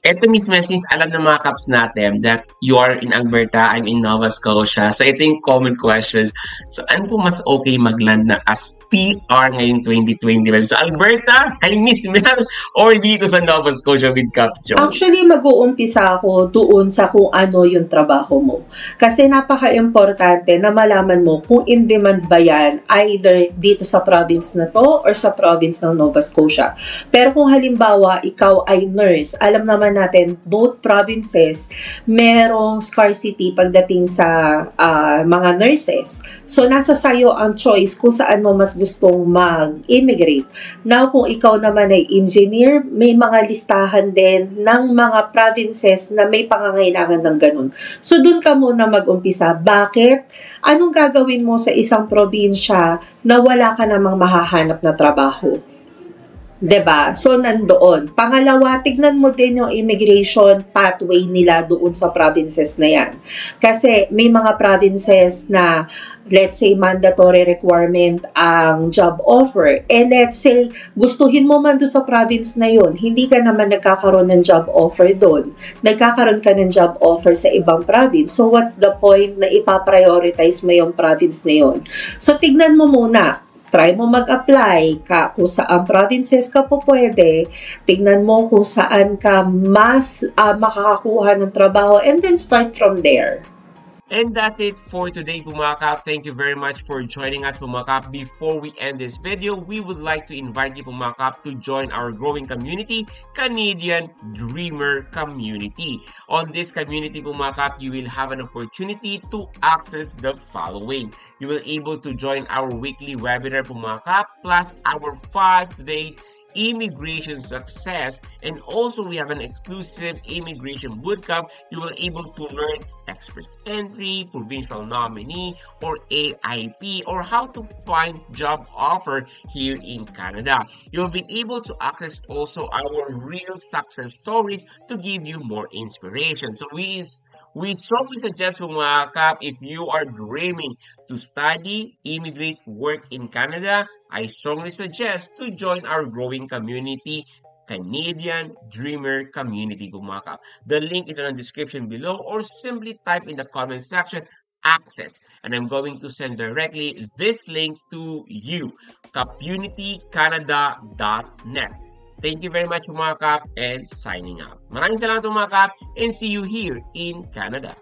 Ito mismo, since alam ng mga caps natin that you are in Alberta, I'm in Nova Scotia. So ito yung common questions. So ano po mas okay magland na as PR ngayong 2025? So Alberta, kay Miss Mel, or dito sa Nova Scotia with Cap Joe? Actually, mag-uumpisa ako doon sa kung ano yung trabaho mo. Kasi napaka-importante na malaman mo kung in-demand ba yan either dito sa province na to or sa province ng Nova Scotia. Pero kung halimbawa, ikaw ay nurse, alam naman natin, both provinces, merong scarcity pagdating sa mga nurses. So, nasa sayo ang choice kung saan mo mas gustong mag-immigrate. Now, kung ikaw naman ay engineer, may mga listahan din ng mga provinces na may pangangailangan ng ganun. So, dun ka muna mag-umpisa. Bakit? Anong gagawin mo sa isang probinsya na wala ka namang mahahanap na trabaho? 'Di ba? So, nandoon. Pangalawa, tignan mo din yung immigration pathway nila doon sa provinces na yan. Kasi may mga provinces na, let's say, mandatory requirement ang job offer. And let's say, gustuhin mo man doon sa province na yun, hindi ka naman nagkakaroon ng job offer doon. Nagkakaroon ka ng job offer sa ibang province. So, what's the point na ipaprioritize mo yung province na yun? So, tignan mo muna. Try mo mag-apply ka kung saan provinces ka po pwede. Tignan mo kung saan ka mas makakakuha ng trabaho and then start from there. And that's it for today, Pumakap. Thank you very much for joining us, Pumakap. Before we end this video, we would like to invite you, Pumakap, to join our growing community, Canadian Dreamer Community. On this community, Pumakap, you will have an opportunity to access the following. You will be able to join our weekly webinar, Pumakap, plus our 5 days immigration success, and also we have an exclusive immigration bootcamp. You will be able to learn express entry, provincial nominee, or AIP, or how to find job offer here in Canada. You'll be able to access also our real success stories to give you more inspiration. So we strongly suggest, mga kap, if you are dreaming to study, immigrate, work in Canada, I strongly suggest to join our growing community, Canadian Dreamer Community, mga kap. The link is in the description below, or simply type in the comment section access, and I'm going to send directly this link to you, communitycanada.net. Thank you very much, mga kap, and signing out. Maraming salamat, mga kap, and see you here in Canada.